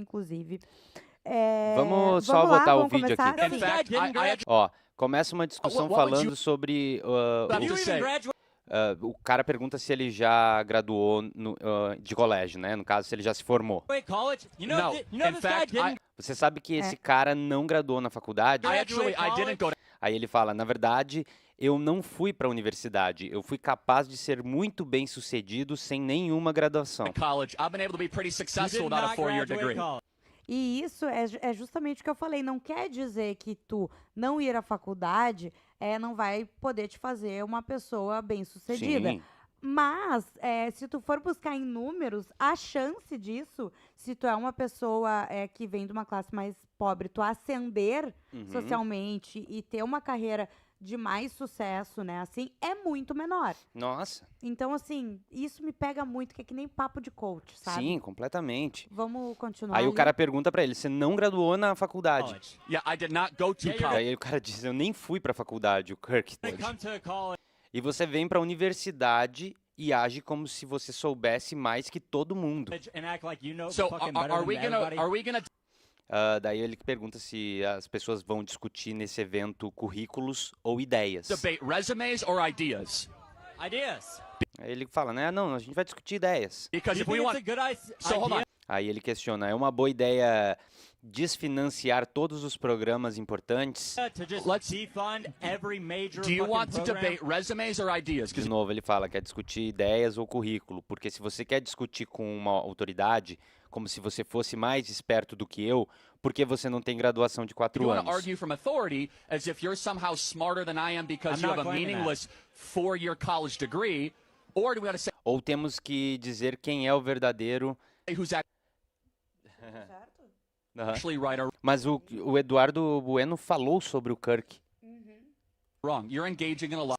inclusive. Vamos só Vamos lá, botar o vamos vídeo começar? aqui. Sim. Ó, começa uma discussão falando sobre o cara pergunta se ele já graduou de colégio, né? No caso, se ele já se formou. Você sabe que esse cara não graduou na faculdade? Aí ele fala, na verdade, eu não fui para a universidade. Eu fui capaz de ser muito bem sucedido sem nenhuma graduação. E isso é justamente o que eu falei. Não quer dizer que tu não ir à faculdade não vai poder te fazer uma pessoa bem-sucedida. Sim. Mas, se tu for buscar em números, a chance disso, se tu é uma pessoa que vem de uma classe mais pobre, tu ascender socialmente e ter uma carreira de mais sucesso, né, assim, é muito menor. Nossa. Então, assim, isso me pega muito, que é que nem papo de coach, sabe? Sim, completamente. Vamos continuar Aí o ali? cara pergunta pra ele, você não graduou na faculdade? I did not go to college. Aí o cara diz, eu nem fui pra faculdade, o Kirk. E você vem pra universidade e age como se você soubesse mais que todo mundo. So are we gonna Daí ele pergunta se as pessoas vão discutir nesse evento currículos ou ideias. debate resumes or ideas? Aí ele fala, né, não, a gente vai discutir ideias. Because if we want, so hold on. Aí ele questiona, é uma boa ideia desfinanciar todos os programas importantes? Do you want to debate resumes or ideas? De novo, ele fala, quer discutir ideias ou currículo, porque se você quer discutir com uma autoridade, como se você fosse mais esperto do que eu, por que você não tem graduação de You 4 want to anos? argue from authority as if you're somehow smarter than I am because I'm you not have a claiming that. meaningless four-year college degree, or do we got to say Ou temos que dizer quem é o verdadeiro... who's Aham. actually right or Mas o Eduardo Bueno falou sobre o Kirk. wrong? You're engaging in a lot.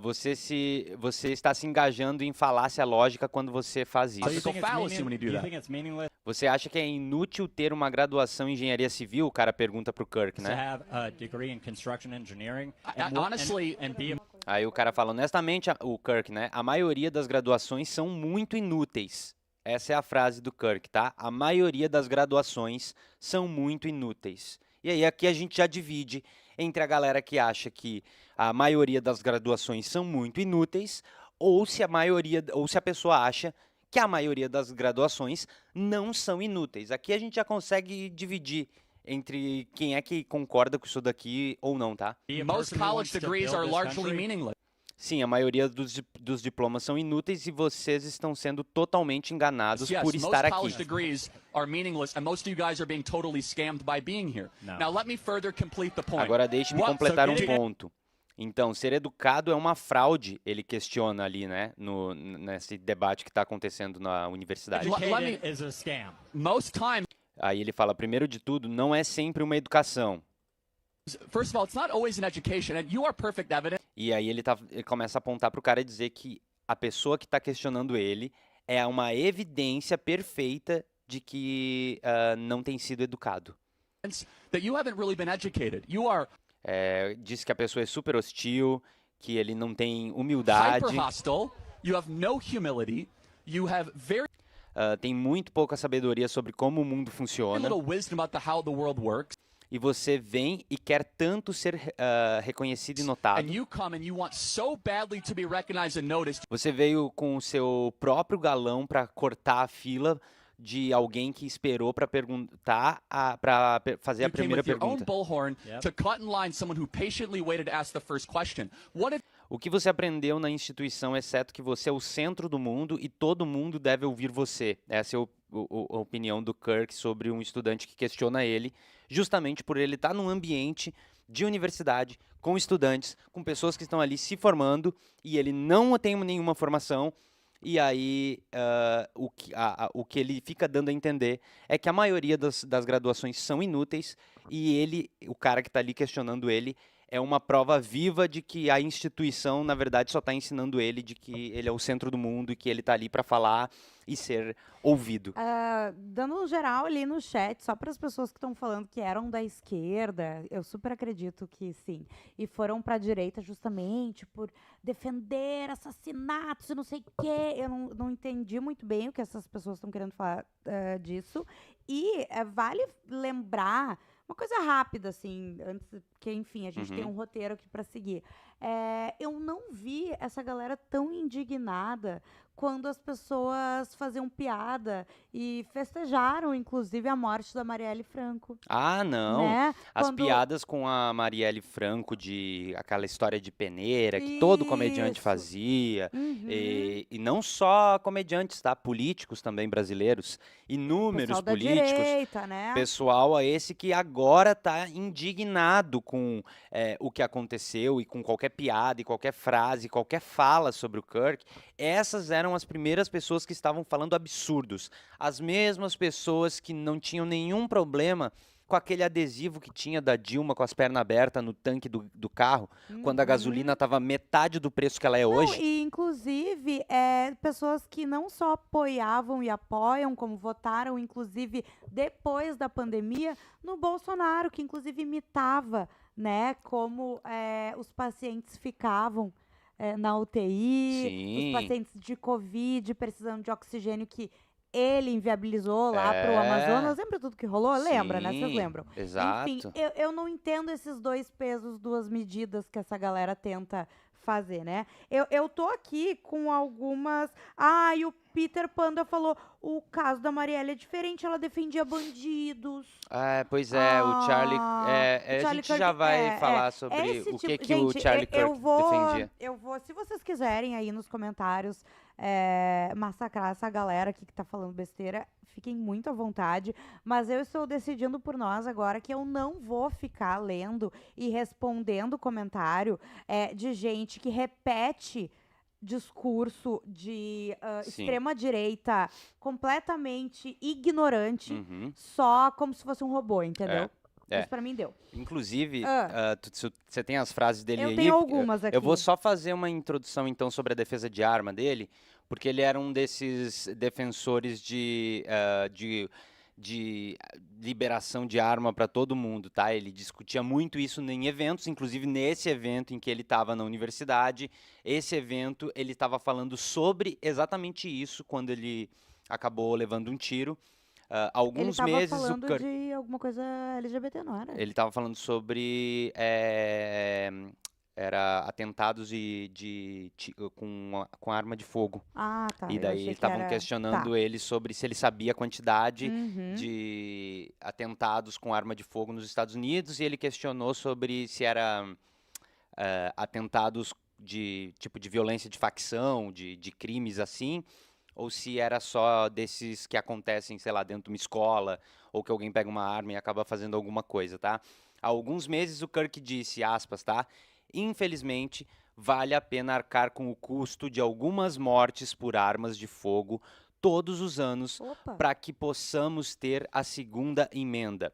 Você está se engajando em falácia lógica quando você faz So isso. you Logical think it's fallacy when you do you that. think it's meaningless Você acha que é inútil ter uma graduação em engenharia civil? O cara pergunta pro Kirk, to né? have a degree in construction engineering? Honestly, and be Aí o cara fala, honestamente, o Kirk, né? A maioria das graduações são muito inúteis. Essa é a frase do Kirk, tá? A maioria das graduações são muito inúteis. E aí aqui a gente já divide entre a galera que acha que a maioria das graduações são muito inúteis, ou se a pessoa acha que a maioria das graduações não são inúteis. Aqui a gente já consegue dividir entre quem é que concorda com isso daqui ou não, tá? be a most person who college wants to degrees build are this largely country? meaningless. Sim, a maioria dos diplomas são inúteis e vocês estão sendo totalmente enganados Yes, por most estar college aqui. degrees are meaningless, and most of you guys are being totally scammed by being here. No. Now, let me further complete the point. Agora deixe-me What- completar so um getting- ponto. Então, ser educado é uma fraude, ele questiona ali, né, nesse debate que está acontecendo na universidade. Educated is a scam. Most times, Aí ele fala, primeiro de tudo, não é sempre uma educação. first of all, it's not always an education, and you are perfect evidence E aí ele começa a apontar para o cara e dizer que a pessoa que está questionando ele é uma evidência perfeita de que não tem sido educado. that you haven't really been educated. You are Diz que a pessoa é super hostil, que ele não tem humildade, hyper hostile. You have no humility. You have very tem muito pouca sabedoria sobre como o mundo funciona, little wisdom about how the world works. e você vem e quer tanto ser reconhecido e notado. And you come and you want so badly to be recognized and noticed. Você veio com o seu próprio galão para cortar a fila de alguém que esperou para perguntar, para fazer a You came primeira with your own pergunta. bullhorn Yep. to cut in line someone who patiently waited to ask the first question. What if O que você aprendeu na instituição, exceto que você é o centro do mundo e todo mundo deve ouvir você? Essa é a opinião do Kirk sobre um estudante que questiona ele, justamente por ele estar num ambiente de universidade, com estudantes, com pessoas que estão ali se formando, e ele não tem nenhuma formação, e aí o que ele fica dando a entender é que a maioria das graduações são inúteis, e o cara que está ali questionando ele, é uma prova viva de que a instituição, na verdade, só está ensinando ele de que ele é o centro do mundo e que ele está ali para falar e ser ouvido. Dando um geral ali no chat, só para as pessoas que estão falando que eram da esquerda, eu super acredito que sim. E foram para a direita justamente por defender assassinatos e não sei o quê. Eu não entendi muito bem o que essas pessoas estão querendo falar disso. E vale lembrar uma coisa rápida, assim, antes que, enfim, a gente tem um roteiro aqui para seguir. Eu não vi essa galera tão indignada quando as pessoas faziam piada e festejaram, inclusive, a morte da Marielle Franco. Ah, não. Né? As Quando- piadas com a Marielle Franco de aquela história de peneira que todo comediante Isso. fazia. Uhum. E não só comediantes, tá? Políticos também brasileiros. Inúmeros Pessoal da políticos. direita, né? Pessoal a esse que agora está indignado com o que aconteceu e com qualquer piada e qualquer frase, qualquer fala sobre o Kirk. Essas eram as primeiras pessoas que estavam falando absurdos. As mesmas pessoas que não tinham nenhum problema com aquele adesivo que tinha da Dilma com as pernas abertas no tanque do carro, quando a gasolina estava metade do preço que ela é Não, hoje. e inclusive, pessoas que não só apoiavam e apoiam, como votaram, inclusive, depois da pandemia, no Bolsonaro, que inclusive imitava, né, como os pacientes ficavam na UTI, os Sim. pacientes de Covid precisando de oxigênio que ele inviabilizou lá pro É. Amazonas. Lembra tudo que rolou? Lembra, né? Vocês Sim, lembram? Exato. Enfim, eu não entendo esses dois pesos, duas medidas que essa galera tenta fazer, né? Eu tô aqui com algumas... e o Peter Panda falou, o caso da Marielle é diferente, ela defendia bandidos. Pois é, o Charlie. o A Charlie gente Kirk, já vai falar sobre esse o tipo- que o gente, Charlie Kirk defendia. eu vou, se vocês quiserem aí nos comentários massacrar essa galera aqui que tá falando besteira, fiquem muito à vontade, mas eu estou decidindo por nós agora que eu não vou ficar lendo e respondendo comentário de gente que repete discurso de Sim. extrema-direita completamente ignorante, Uhum. só como se fosse um robô, entendeu? É. Isso pra mim deu. Inclusive, Ah. você tem as frases dele Eu aí. tenho algumas aqui. Eu vou só fazer uma introdução, então, sobre a defesa de arma dele, porque ele era um desses defensores de liberação de arma para todo mundo, tá? Ele discutia muito isso em eventos, inclusive nesse evento em que ele estava na universidade. Esse evento, ele estava falando sobre exatamente isso quando ele acabou levando um tiro. Ele Alguns tava meses falando o Kirk... de alguma coisa LGBT, não era? Ele estava falando sobre era atentados com arma de fogo. Ah, tá. E eu daí achei que estavam era- questionando tá. ele sobre se ele sabia a quantidade Uhum. de atentados com arma de fogo nos Estados Unidos, e ele questionou sobre se era atentados de tipo de violência de facção, de crimes assim, ou se era só desses que acontecem, sei lá, dentro de uma escola, ou que alguém pega uma arma e acaba fazendo alguma coisa, tá? Há alguns meses o Kirk disse, aspas, tá? Infelizmente, vale a pena arcar com o custo de algumas mortes por armas de fogo todos os anos Opa. para que possamos ter a segunda emenda.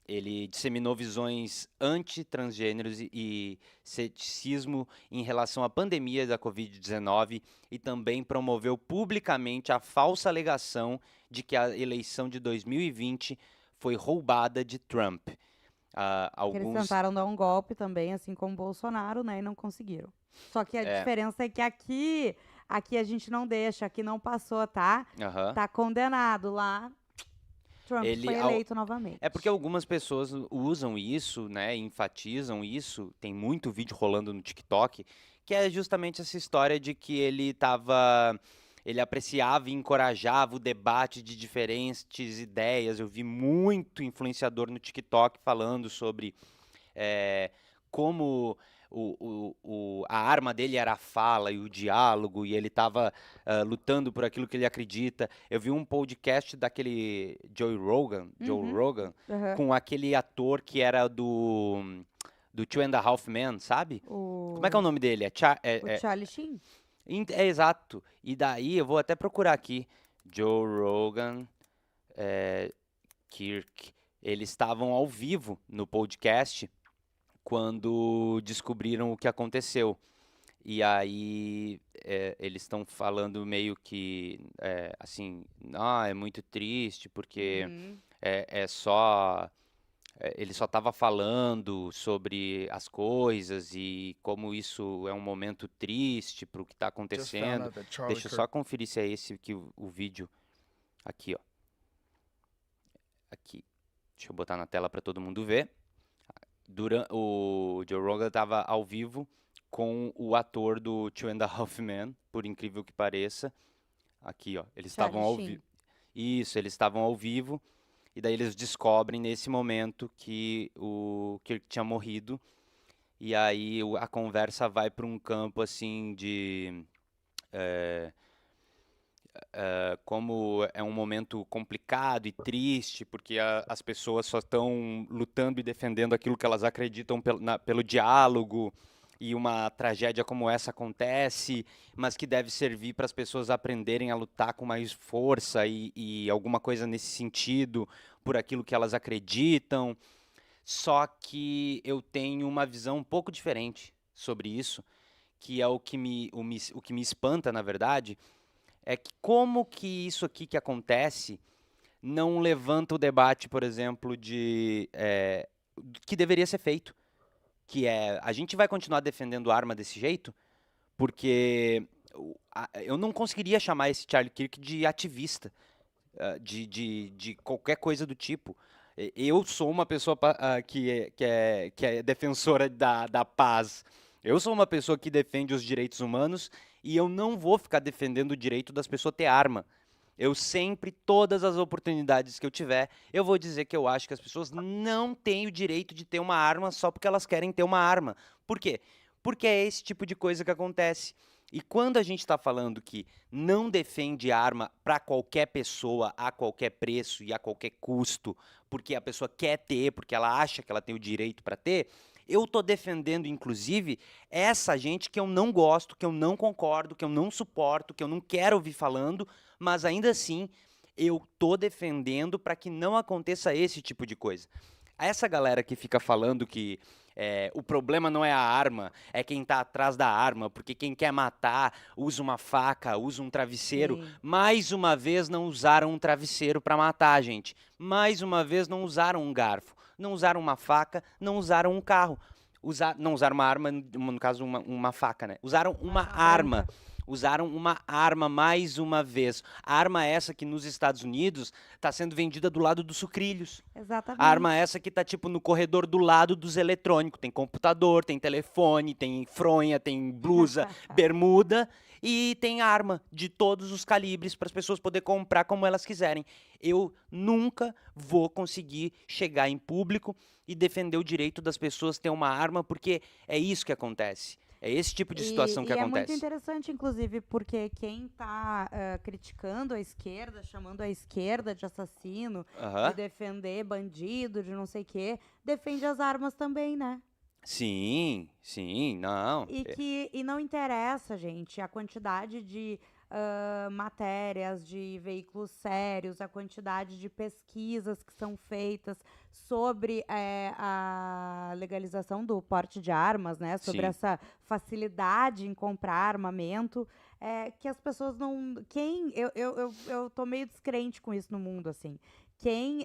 Ele disseminou visões anti-transgêneros e ceticismo em relação à pandemia da Covid-19 e também promoveu publicamente a falsa alegação de que a eleição de 2020 foi roubada de Trump. Que eles tentaram dar um golpe também, assim como o Bolsonaro, né? E não conseguiram. Só que a diferença é que aqui a gente não deixa, aqui não passou, tá? Aham. Tá condenado lá. Trump Ele foi ao- eleito novamente. É porque algumas pessoas usam isso, né, enfatizam isso, tem muito vídeo rolando no TikTok, que é justamente essa história de que ele apreciava e encorajava o debate de diferentes ideias. Eu vi muito influenciador no TikTok falando sobre como a arma dele era a fala e o diálogo, e ele estava lutando por aquilo que ele acredita. Eu vi um podcast daquele Joe Rogan, Aham. com aquele ator que era do Two and a Half Men, sabe? Como é que é o nome dele? O Charlie Sheen? Exato. E daí, eu vou até procurar aqui, Joe Rogan, Kirk. Eles estavam ao vivo no podcast quando descobriram o que aconteceu. E aí eles estão falando meio que, assim, é muito triste porque Uhum. é só... ele só estava falando sobre as coisas e como isso é um momento triste para o que está Just found acontecendo. out that Charlie Deixa eu Kirk só conferir se é esse que o vídeo. Aqui, ó. Aqui. Deixa eu botar na tela para todo mundo ver. O Joe Rogan estava ao vivo com o ator do Two and a Half Men, por incrível que pareça. Aqui, ó. Eles estavam Charlie ao Sheen. vivo. Isso, eles estavam ao vivo. E daí eles descobrem nesse momento que o Kirk tinha morrido. E aí a conversa vai para um campo assim de como é um momento complicado e triste, porque as pessoas só estão lutando e defendendo aquilo que elas acreditam pelo diálogo, e uma tragédia como essa acontece, mas que deve servir para as pessoas aprenderem a lutar com mais força e alguma coisa nesse sentido, por aquilo que elas acreditam. Só que eu tenho uma visão um pouco diferente sobre isso, que é o que me espanta, na verdade, é que como que isso aqui que acontece não levanta o debate, por exemplo, que deveria ser feito, que é, a gente vai continuar defendendo arma desse jeito, porque eu não conseguiria chamar esse Charlie Kirk de ativista, de qualquer coisa do tipo. Eu sou uma pessoa que é defensora da paz. Eu sou uma pessoa que defende os direitos humanos e eu não vou ficar defendendo o direito das pessoas ter arma. Eu sempre, todas as oportunidades que eu tiver, eu vou dizer que eu acho que as pessoas não têm o direito de ter uma arma só porque elas querem ter uma arma. Por quê? Porque é esse tipo de coisa que acontece. E quando a gente está falando que não defende arma para qualquer pessoa, a qualquer preço e a qualquer custo, porque a pessoa quer ter, porque ela acha que ela tem o direito para ter, eu estou defendendo, inclusive, essa gente que eu não gosto, que eu não concordo, que eu não suporto, que eu não quero ouvir falando, mas ainda assim eu estou defendendo para que não aconteça esse tipo de coisa. Essa galera que fica falando que o problema não é a arma, é quem está atrás da arma, porque quem quer matar usa uma faca, usa um travesseiro. Sim. Mais uma vez não usaram um travesseiro para matar, gente. Mais uma vez não usaram um garfo, não usaram uma faca, não usaram um carro. Não usaram uma arma, no caso uma faca, né? Usaram uma arma. branca. Usaram uma arma mais uma vez. A arma essa que nos Estados Unidos está sendo vendida do lado dos sucrilhos. Exatamente. A arma essa que tá tipo no corredor do lado dos eletrônicos. Tem computador, tem telefone, tem fronha, tem blusa, bermuda e tem arma de todos os calibres para as pessoas poderem comprar como elas quiserem. Eu nunca vou conseguir chegar em público e defender o direito das pessoas ter uma arma, porque é isso que acontece. É esse tipo de situação que é muito acontece. interessante, inclusive, porque quem está criticando a esquerda, chamando a esquerda de assassino, Aham. de defender bandido, de não sei o quê, defende as armas também, né? Sim, não. E não interessa, gente, a quantidade de matérias de veículos sérios, a quantidade de pesquisas que são feitas sobre a legalização do porte de armas, né? Sobre Sim. essa facilidade em comprar armamento, que as pessoas não... Eu tô meio descrente com isso no mundo, assim. Quem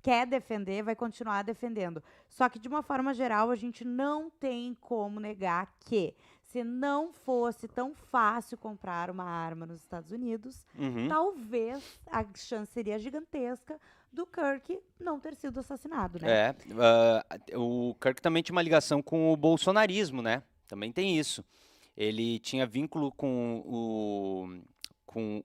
quer defender, vai continuar defendendo. Só que, de uma forma geral, a gente não tem como negar que, se não fosse tão fácil comprar uma arma nos Estados Unidos, Uhum. talvez a chance seria gigantesca do Kirk não ter sido assassinado, né? O Kirk também tinha uma ligação com o bolsonarismo, né? Também tem isso. Ele tinha vínculo com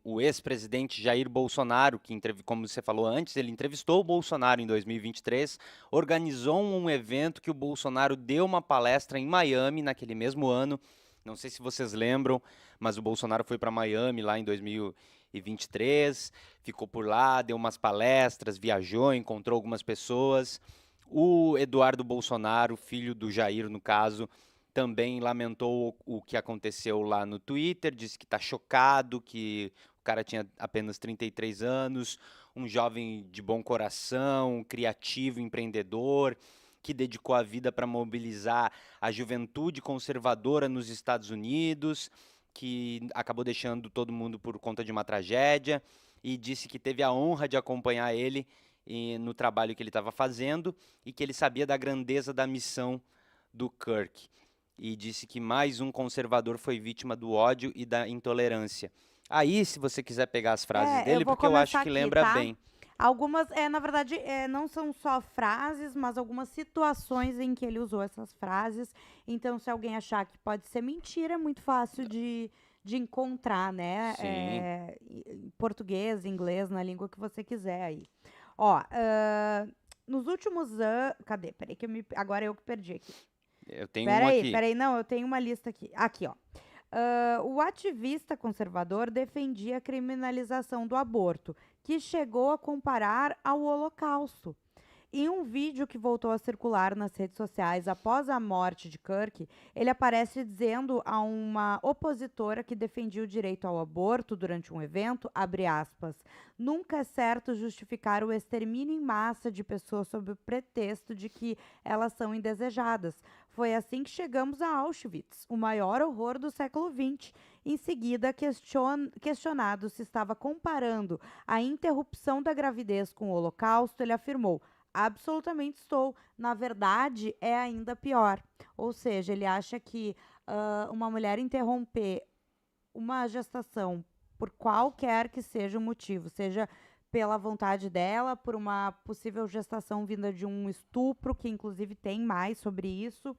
o ex-presidente Jair Bolsonaro, que, como você falou antes, ele entrevistou o Bolsonaro em 2023, organizou um evento que o Bolsonaro deu uma palestra em Miami naquele mesmo ano. Não sei se vocês lembram, mas o Bolsonaro foi para Miami lá em 2023, ficou por lá, deu umas palestras, viajou, encontrou algumas pessoas. O Eduardo Bolsonaro, filho do Jair, no caso, também lamentou o que aconteceu lá no Twitter, disse que está chocado, que o cara tinha apenas 33 anos, um jovem de bom coração, criativo, empreendedor, que dedicou a vida para mobilizar a juventude conservadora nos Estados Unidos, que acabou deixando todo mundo por conta de uma tragédia, e disse que teve a honra de acompanhar ele no trabalho que ele estava fazendo e que ele sabia da grandeza da missão do Kirk. E disse que mais um conservador foi vítima do ódio e da intolerância. Aí, se você quiser pegar as frases dele, porque eu acho que lembra bem. Algumas, na verdade, não são só frases, mas algumas situações em que ele usou essas frases. Então, se alguém achar que pode ser mentira, é muito fácil de encontrar, né? Em português, inglês, na língua que você quiser aí. Ó, nos últimos anos... Cadê? Peraí, agora eu que perdi aqui. Eu tenho uma aqui. Peraí, não, eu tenho uma lista aqui. Aqui, ó. O ativista conservador defendia a criminalização do aborto, que chegou a comparar ao Holocausto. Em um vídeo que voltou a circular nas redes sociais após a morte de Kirk, ele aparece dizendo a uma opositora que defendia o direito ao aborto durante um evento, abre aspas, nunca é certo justificar o extermínio em massa de pessoas sob o pretexto de que elas são indesejadas. Foi assim que chegamos a Auschwitz, o maior horror do século XX. Em seguida, questionado se estava comparando a interrupção da gravidez com o Holocausto, ele afirmou, absolutamente estou. Na verdade, é ainda pior. Ou seja, ele acha que uma mulher interromper uma gestação por qualquer que seja o motivo, seja pela vontade dela, por uma possível gestação vinda de um estupro, que inclusive tem mais sobre isso,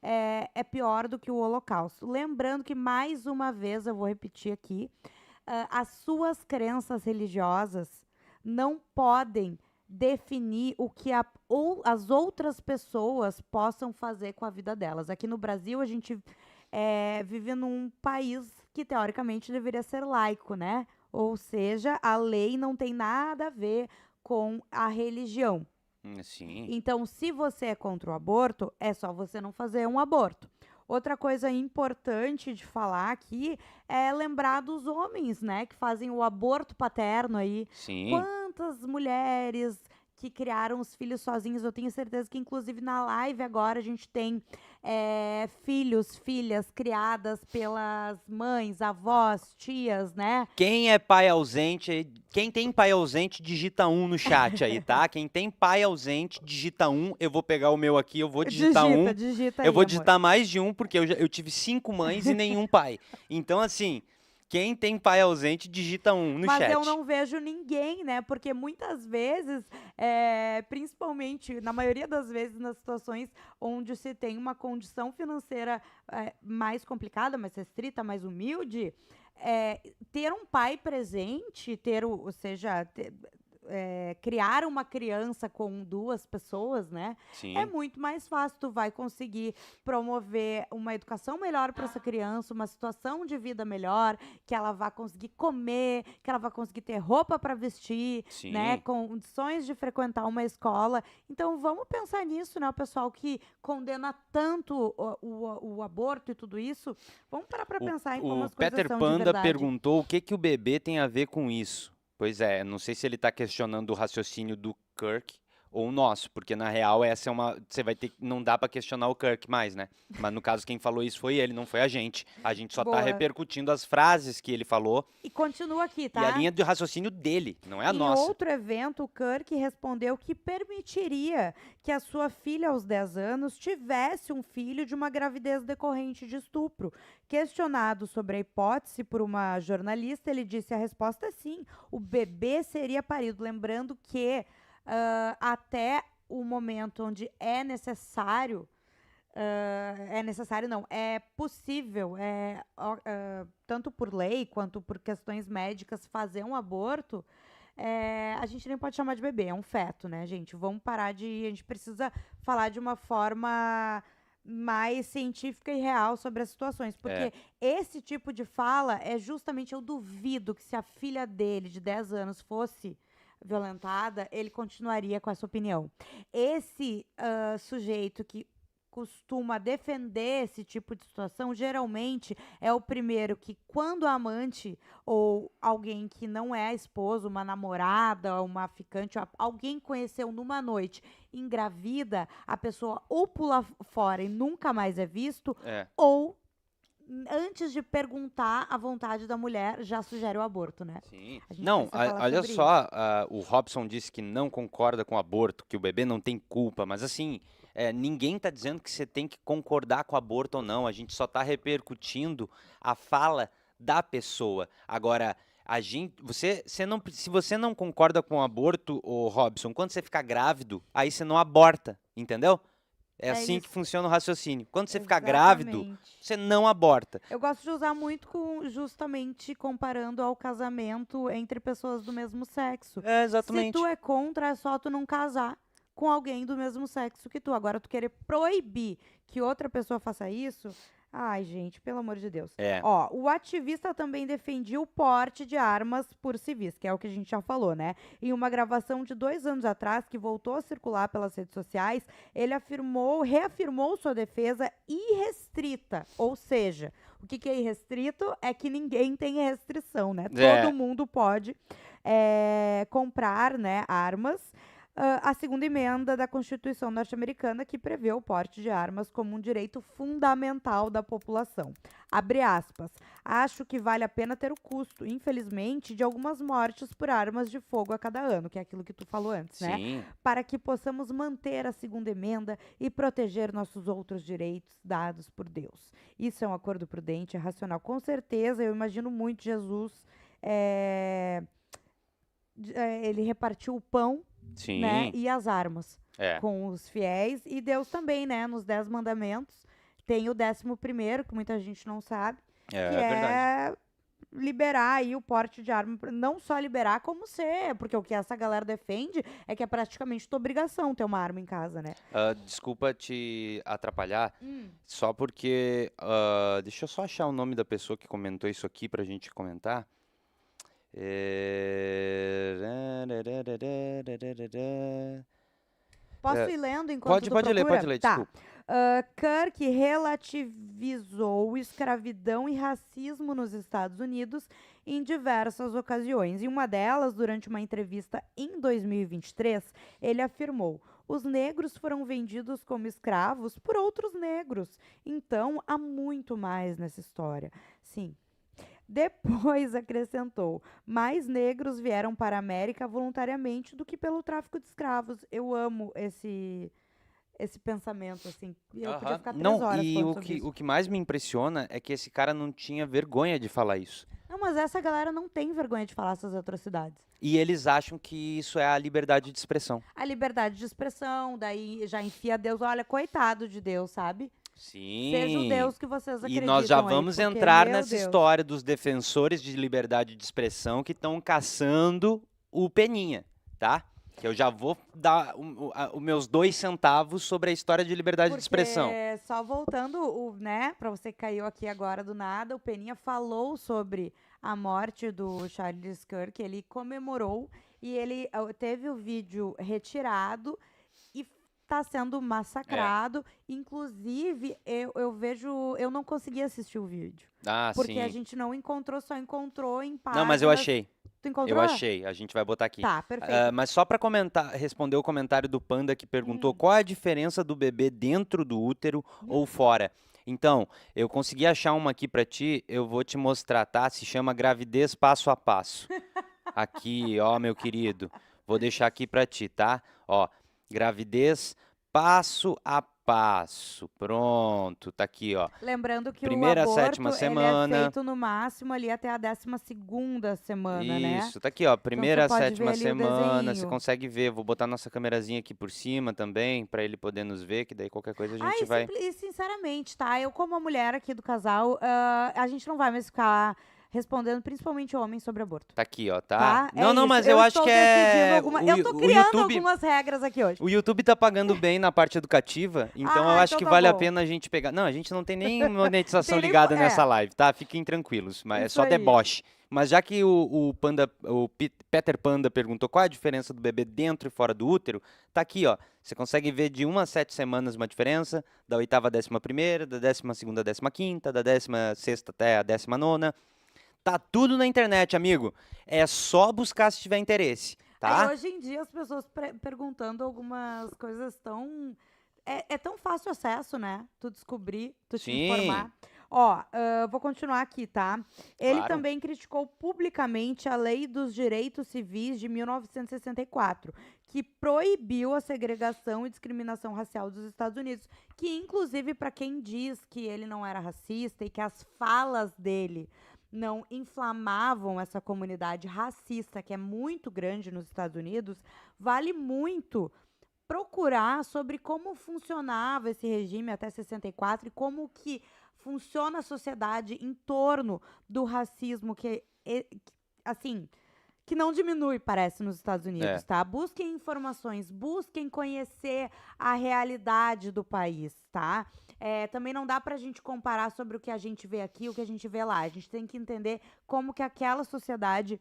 é pior do que o Holocausto. Lembrando que, mais uma vez, eu vou repetir aqui, as suas crenças religiosas não podem definir o que as outras pessoas possam fazer com a vida delas. Aqui no Brasil, a gente vive num país que, teoricamente, deveria ser laico, né? Ou seja, a lei não tem nada a ver com a religião. Sim. Então, se você é contra o aborto, é só você não fazer um aborto. Outra coisa importante de falar aqui é lembrar dos homens, né, que fazem o aborto paterno aí. Sim. Quantas mulheres que criaram os filhos sozinhos, eu tenho certeza que, inclusive, na live agora a gente tem filhos, filhas criadas pelas mães, avós, tias, né? Quem tem pai ausente, digita 1 no chat aí, tá? Quem tem pai ausente, digita 1. Eu vou pegar o meu aqui, eu vou digitar 1. Digita Eu aí, vou digitar amor. mais de um, porque eu tive 5 mães e nenhum pai. Então, assim, quem tem pai ausente, digita 1 no chat. Mas eu não vejo ninguém, né? Porque muitas vezes, principalmente, na maioria das vezes, nas situações onde se tem uma condição financeira mais complicada, mais restrita, mais humilde, ter um pai presente, criar uma criança com 2 pessoas, né? Sim. É muito mais fácil. Tu vai conseguir promover uma educação melhor para essa criança, uma situação de vida melhor, que ela vai conseguir comer, que ela vai conseguir ter roupa para vestir, Sim. né? Condições de frequentar uma escola. Então, vamos pensar nisso, né? O pessoal que condena tanto o aborto e tudo isso, vamos parar para pensar em como as coisas Peter são de Panda verdade. perguntou o que o bebê tem a ver com isso. Pois é, não sei se ele está questionando o raciocínio do Kirk ou o nosso, porque na real essa é uma, você vai ter, não dá para questionar o Kirk mais, né? Mas no caso quem falou isso foi ele, não foi a gente. A gente só está Boa. repercutindo as frases que ele falou E continua aqui, tá? e a linha de raciocínio dele, não é a Em nossa. outro evento, o Kirk respondeu que permitiria que a sua filha, aos 10 anos, tivesse um filho de uma gravidez decorrente de estupro. Questionado sobre a hipótese por uma jornalista, ele disse: a resposta é sim, o bebê seria parido. Lembrando que até o momento onde é necessário, é possível, tanto por lei quanto por questões médicas, fazer um aborto, a gente nem pode chamar de bebê, é um feto, né, gente? Vamos parar a gente precisa falar de uma forma mais científica e real sobre as situações, porque esse tipo de fala eu duvido que se a filha dele, de 10 anos, fosse violentada, ele continuaria com essa opinião. Esse sujeito que costuma defender esse tipo de situação, geralmente é o primeiro que, quando a amante ou alguém que não é a esposa, uma namorada, uma ficante, alguém conheceu numa noite, engravida, a pessoa ou pula fora e nunca mais é visto, É. ou antes de perguntar a vontade da mulher, já sugere o aborto, né? Sim. A gente Não, precisa falar olha sobre só, o Robson disse que não concorda com o aborto, que o bebê não tem culpa, mas assim, ninguém está dizendo que você tem que concordar com o aborto ou não, a gente só está repercutindo a fala da pessoa. Agora, se você não concorda com o aborto, ô Robson, quando você ficar grávido, aí você não aborta, entendeu? É É assim que isso. funciona o raciocínio. Quando você ficar grávido, Exatamente. você não aborta. Eu gosto de usar muito justamente comparando ao casamento entre pessoas do mesmo sexo. É, Se exatamente. tu é contra, é só tu não casar com alguém do mesmo sexo que tu. Agora, tu querer proibir que outra pessoa faça isso, ai, gente, pelo amor de Deus. É. Ó, o ativista também defendia o porte de armas por civis, que é o que a gente já falou, né? Em uma gravação de 2 anos atrás, que voltou a circular pelas redes sociais, ele reafirmou sua defesa irrestrita. Ou seja, o que é irrestrito é que ninguém tem restrição, né? É. Todo mundo pode comprar, né, armas. A segunda emenda da Constituição norte-americana, que prevê o porte de armas como um direito fundamental da população. Abre aspas. Acho que vale a pena ter o custo, infelizmente, de algumas mortes por armas de fogo a cada ano, que é aquilo que tu falou antes, né? Sim. Para que possamos manter a segunda emenda e proteger nossos outros direitos dados por Deus. Isso é um acordo prudente, é racional. Com certeza, eu imagino muito Jesus, ele repartiu o pão, Sim. né, e as armas É. com os fiéis, e Deus também, né, nos 10 mandamentos, tem o 11º, que muita gente não sabe, É que verdade. liberar aí o porte de arma, não só liberar, como ser, porque o que essa galera defende é que é praticamente tua obrigação ter uma arma em casa, né? Desculpa te atrapalhar, só porque. Deixa eu só achar o nome da pessoa que comentou isso aqui pra gente comentar. Posso ir lendo enquanto tu Pode procura? ler, Tá. desculpa. Kirk relativizou escravidão e racismo nos Estados Unidos em diversas ocasiões. Em uma delas, durante uma entrevista em 2023, ele afirmou: os negros foram vendidos como escravos por outros negros. Então, há muito mais nessa história. Sim. Depois acrescentou: mais negros vieram para a América voluntariamente do que pelo tráfico de escravos. Eu amo esse pensamento, assim. Eu podia ficar 3 Não, horas e falando sobre isso. o que mais me impressiona é que esse cara não tinha vergonha de falar isso. Não, mas essa galera não tem vergonha de falar essas atrocidades. E eles acham que isso é a liberdade de expressão. A liberdade de expressão, daí já enfia Deus. Olha, coitado de Deus, sabe? Sim. Seja o Deus que vocês E acreditam nós já aí, vamos porque, entrar meu nessa Deus. história dos defensores de liberdade de expressão que estão caçando o Peninha, tá? Que eu já vou dar os meus 2 centavos sobre a história de liberdade de expressão. Porque, só voltando, né, pra você que caiu aqui agora do nada, o Peninha falou sobre a morte do Charles Kirk, ele comemorou e ele teve o vídeo retirado e tá sendo massacrado. Inclusive, eu não consegui assistir o vídeo. Ah, Porque sim. a gente não encontrou, só encontrou em páginas. Não, mas eu achei. Tu encontrou? Eu achei. A gente vai botar aqui. Tá, perfeito. Mas só para responder o comentário do Panda que perguntou qual a diferença do bebê dentro do útero ou fora. Então, eu consegui achar uma aqui para ti, eu vou te mostrar, tá? Se chama gravidez passo a passo. Aqui, ó, meu querido. Vou deixar aqui para ti, tá? Ó, gravidez passo a passo. Pronto, tá aqui, ó. Lembrando que Primeira a o aborto, 7ª semana. ele é feito no máximo ali até a 12ª semana, né? Isso, tá aqui, ó. Primeira a pode ver 7ª ali o semana, você desenho. consegue ver. Vou botar nossa câmerazinha aqui por cima também, pra ele poder nos ver, que daí qualquer coisa a gente vai. E sinceramente, tá? Eu, como a mulher aqui do casal, a gente não vai mais ficar respondendo, principalmente homens, sobre aborto. Tá aqui, ó, tá? Tá? Não, É não, isso. mas eu acho estou que decidindo é. eu tô criando algumas regras aqui hoje. O YouTube tá pagando bem na parte educativa, então eu acho então que tá vale a bom. pena a gente pegar. Não, a gente não tem nem monetização Tem nem ligada mo- nessa live, tá? Fiquem tranquilos, mas é Isso só aí. deboche. Mas já que o Peter Panda perguntou qual é a diferença do bebê dentro e fora do útero, tá aqui, ó. Você consegue ver de 1 a 7 semanas uma diferença, da 8ª à 11ª, da 12ª à 15ª, da 16ª até a 19ª. Tá tudo na internet, amigo. É só buscar se tiver interesse, tá? Aí, hoje em dia, as pessoas perguntando algumas coisas tão... É tão fácil acesso, né? Tu descobrir, tu te Sim. informar. Ó, vou continuar aqui, tá? Ele Claro. também criticou publicamente a Lei dos Direitos Civis de 1964, que proibiu a segregação e discriminação racial dos Estados Unidos, que, inclusive, para quem diz que ele não era racista e que as falas dele não inflamavam essa comunidade racista, que é muito grande nos Estados Unidos, vale muito procurar sobre como funcionava esse regime até 64 e como que funciona a sociedade em torno do racismo assim, que não diminui, parece, nos Estados Unidos, tá? Busquem informações, busquem conhecer a realidade do país, tá? Também não dá pra gente comparar sobre o que a gente vê aqui e o que a gente vê lá. A gente tem que entender como que aquela sociedade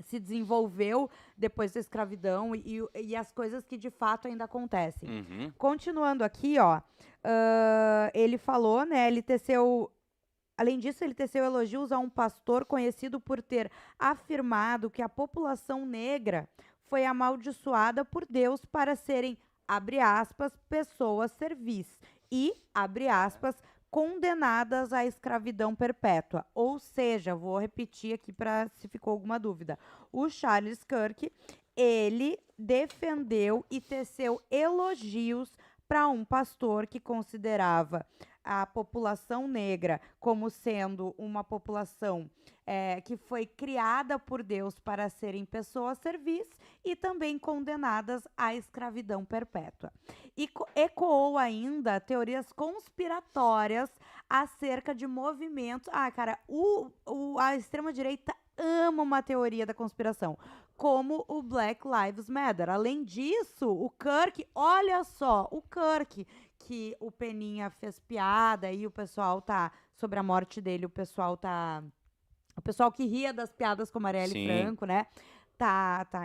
se desenvolveu depois da escravidão e as coisas que de fato ainda acontecem. Uhum. Continuando aqui, ó, ele falou, né, além disso, ele teceu elogios a um pastor conhecido por ter afirmado que a população negra foi amaldiçoada por Deus para serem, abre aspas, pessoas servis e, abre aspas, condenadas à escravidão perpétua. Ou seja, vou repetir aqui para se ficou alguma dúvida. O Charles Kirk, ele defendeu e teceu elogios para um pastor que considerava a população negra como sendo uma população que foi criada por Deus para serem pessoas servis e também condenadas à escravidão perpétua. E ecoou ainda teorias conspiratórias acerca de movimentos. Cara, a extrema-direita ama uma teoria da conspiração, como o Black Lives Matter. Além disso, o Kirk, olha só, o Kirk, que o Peninha fez piada e o pessoal tá, sobre a morte dele, o pessoal que ria das piadas com Marielle Sim. Franco, né?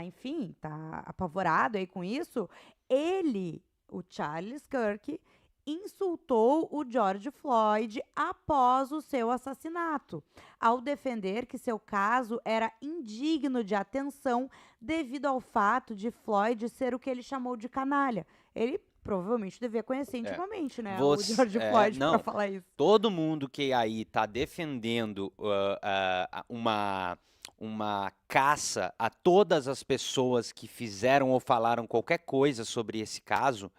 Enfim, tá apavorado aí com isso. Ele, o Charles Kirk, insultou o George Floyd após o seu assassinato, ao defender que seu caso era indigno de atenção devido ao fato de Floyd ser o que ele chamou de canalha. Ele provavelmente devia conhecer intimamente, né, o George Floyd para falar isso. Todo mundo que aí tá defendendo uma caça a todas as pessoas que fizeram ou falaram qualquer coisa sobre esse caso,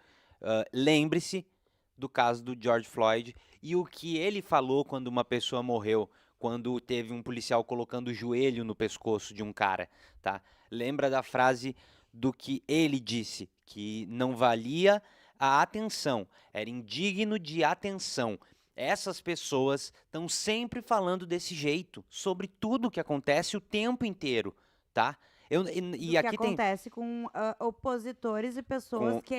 lembre-se do caso do George Floyd e o que ele falou quando uma pessoa morreu, quando teve um policial colocando o joelho no pescoço de um cara, tá? Lembra da frase do que ele disse, que não valia a atenção, era indigno de atenção. Essas pessoas estão sempre falando desse jeito, sobre tudo que acontece o tempo inteiro, tá? Que acontece com opositores e pessoas que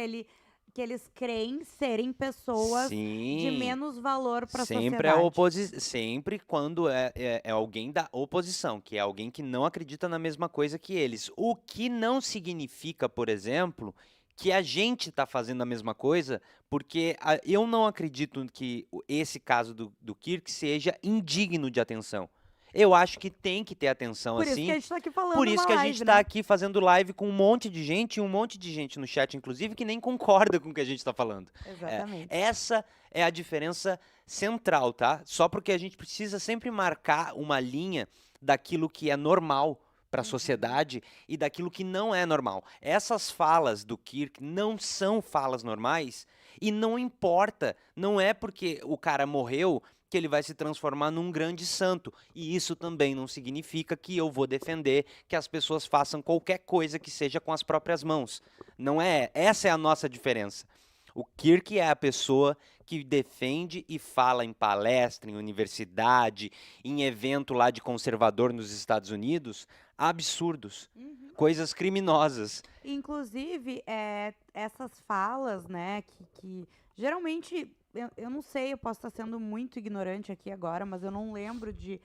eles creem serem pessoas de menos valor para a sociedade. Sempre quando é alguém da oposição, que é alguém que não acredita na mesma coisa que eles. O que não significa, por exemplo, que a gente está fazendo a mesma coisa, porque eu não acredito que esse caso do Kirk seja indigno de atenção. Eu acho que tem que ter atenção, Por assim. isso que a gente tá aqui falando Por isso que a gente live, tá né? aqui fazendo live com um monte de gente no chat, inclusive, que nem concorda com o que a gente tá falando. Exatamente. Essa é a diferença central, tá? Só porque a gente precisa sempre marcar uma linha daquilo que é normal para a sociedade e daquilo que não é normal. Essas falas do Kirk não são falas normais e não importa, não é porque o cara morreu que ele vai se transformar num grande santo. E isso também não significa que eu vou defender que as pessoas façam qualquer coisa que seja com as próprias mãos. Não é, essa é a nossa diferença. O Kirk é a pessoa que defende e fala em palestra, em universidade, em evento lá de conservador nos Estados Unidos, absurdos, coisas criminosas. Inclusive, essas falas, né, que geralmente, eu não sei, eu posso estar sendo muito ignorante aqui agora, mas eu não lembro de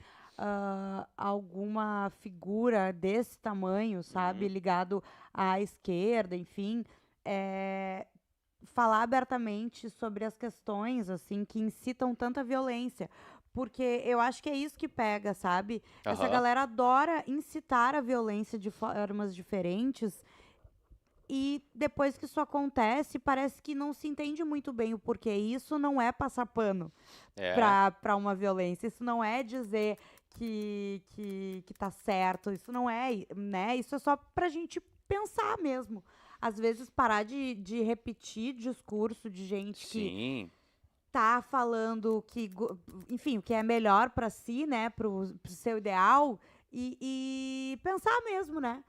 alguma figura desse tamanho, sabe, ligado à esquerda, enfim, falar abertamente sobre as questões, assim, que incitam tanta violência. Porque eu acho que é isso que pega, sabe? Essa Aham. galera adora incitar a violência de formas diferentes e depois que isso acontece, parece que não se entende muito bem o porquê. Isso não é passar pano É. pra uma violência. Isso não é dizer que tá certo. Isso não é, né? Isso é só pra gente pensar mesmo. Às vezes parar de repetir discurso de gente que Sim. tá falando enfim, o que é melhor pra si, né? Pro seu ideal e pensar mesmo, né?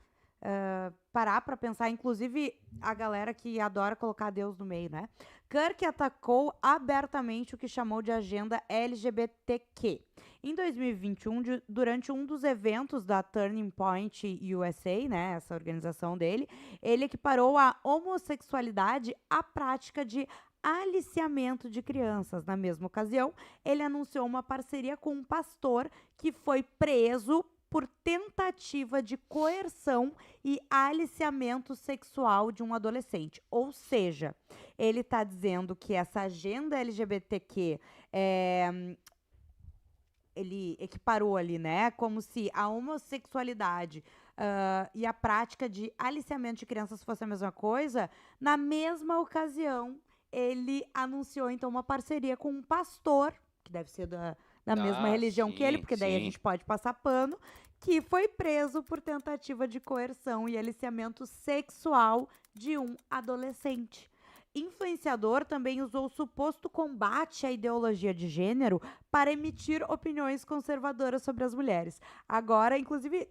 Parar pra pensar, inclusive a galera que adora colocar Deus no meio, né? Kirk atacou abertamente o que chamou de agenda LGBTQ. Em 2021, durante um dos eventos da Turning Point USA, né, essa organização dele, ele equiparou a homossexualidade à prática de aliciamento de crianças. Na mesma ocasião, ele anunciou uma parceria com um pastor que foi preso por tentativa de coerção e aliciamento sexual de um adolescente. Ou seja, ele está dizendo que essa agenda LGBTQ ele equiparou ali, né? Como se a homossexualidade e a prática de aliciamento de crianças fosse a mesma coisa. Na mesma ocasião, ele anunciou, então, uma parceria com um pastor, que deve ser da mesma religião que ele, Sim, porque daí a sim. gente pode passar pano, que foi preso por tentativa de coerção e aliciamento sexual de um adolescente. Influenciador também usou o suposto combate à ideologia de gênero para emitir opiniões conservadoras sobre as mulheres. Agora, inclusive,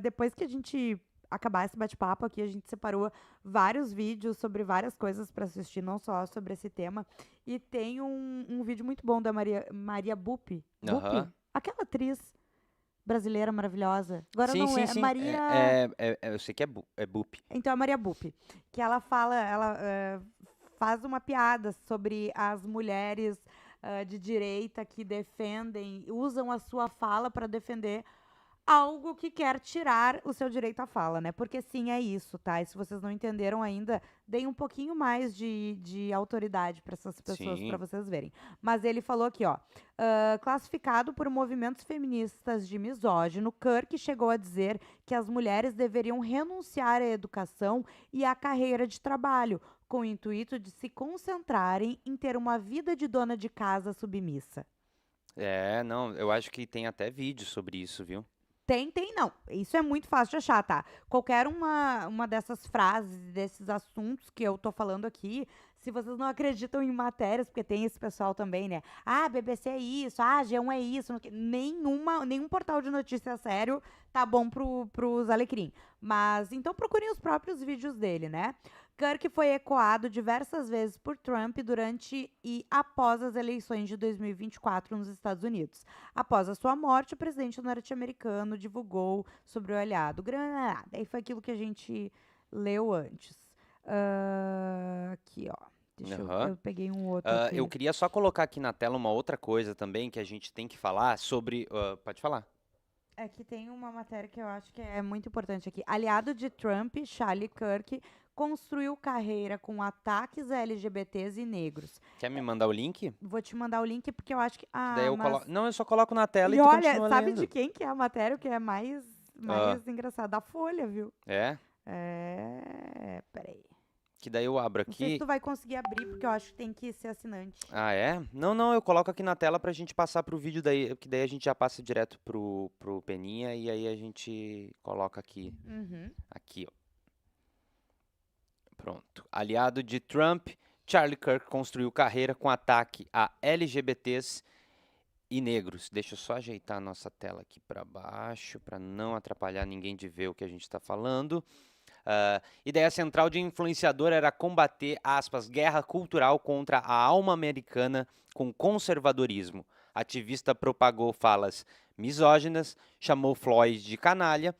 depois que a gente acabar esse bate-papo aqui, a gente separou vários vídeos sobre várias coisas para assistir, não só sobre esse tema. E tem um vídeo muito bom da Maria Bupi. Aham. Aquela atriz brasileira maravilhosa. Agora não é. Sim. Maria. Eu sei que é Boop. Então, a Maria Bupi, que ela fala, faz uma piada sobre as mulheres de direita que defendem, usam a sua fala para defender algo que quer tirar o seu direito à fala, né? Porque sim, é isso, tá? E se vocês não entenderam ainda, deem um pouquinho mais de autoridade para essas pessoas, Sim. para vocês verem. Mas ele falou aqui, ó, classificado por movimentos feministas de misógino, Kirk chegou a dizer que as mulheres deveriam renunciar à educação e à carreira de trabalho, com o intuito de se concentrarem em ter uma vida de dona de casa submissa. Não, eu acho que tem até vídeo sobre isso, viu? Tem, não. Isso é muito fácil de achar, tá? Qualquer uma dessas frases, desses assuntos que eu tô falando aqui, se vocês não acreditam em matérias, porque tem esse pessoal também, né? Ah, BBC é isso, G1 é isso. Nenhum portal de notícia sério tá bom pros alecrim. Mas, então procurem os próprios vídeos dele, né? Kirk foi ecoado diversas vezes por Trump durante e após as eleições de 2024 nos Estados Unidos. Após a sua morte, o presidente norte-americano divulgou sobre o aliado Granada. Daí foi aquilo que a gente leu antes. Aqui, ó. Eu peguei um outro aqui. Eu queria só colocar aqui na tela uma outra coisa também que a gente tem que falar sobre... pode falar. É que tem uma matéria que eu acho que é muito importante aqui. Aliado de Trump, Charlie Kirk construiu carreira com ataques a LGBTs e negros. Quer me mandar o link? Vou te mandar o link porque eu acho que... Daí eu Não, eu só coloco na tela e tu olha, continua sabe lendo. de quem que é a matéria? O que é mais engraçado? Da Folha, viu? Peraí. Que daí eu abro Não sei se aqui. tu vai conseguir abrir, porque eu acho que tem que ser assinante. Ah, é? Não, eu coloco aqui na tela pra gente passar pro vídeo daí, que daí a gente já passa direto pro Peninha e aí a gente coloca aqui. Aqui, ó. Pronto. Aliado de Trump, Charlie Kirk construiu carreira com ataque a LGBTs e negros. Deixa eu só ajeitar a nossa tela aqui para baixo, para não atrapalhar ninguém de ver o que a gente está falando. Ideia central de influenciador era combater, aspas, guerra cultural contra a alma americana com conservadorismo. Ativista propagou falas misóginas, chamou Floyd de canalha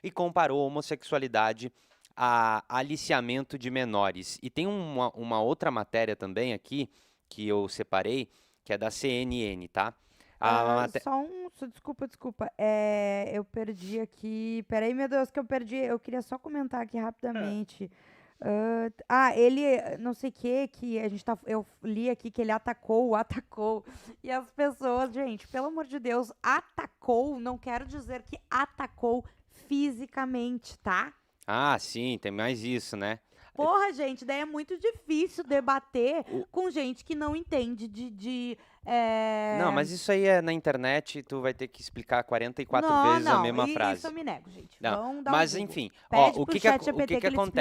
e comparou a homossexualidade a aliciamento de menores. E tem uma outra matéria também aqui, que eu separei, que é da CNN, tá? Desculpa. Eu perdi aqui. Peraí, meu Deus, que eu perdi. Eu queria só comentar aqui rapidamente. Ele, não sei o que a gente eu li aqui que ele atacou. E as pessoas, gente, pelo amor de Deus, atacou, não quero dizer que atacou fisicamente, tá? Ah, sim, tem mais isso, né? Porra, gente, daí é muito difícil debater com gente que não entende Não, mas isso aí é na internet, tu vai ter que explicar 44 vezes a mesma frase. Isso eu me nego, gente. Não, Vão dar mas um Google. enfim, Pede o pro que ChatGPT que que ele acontece?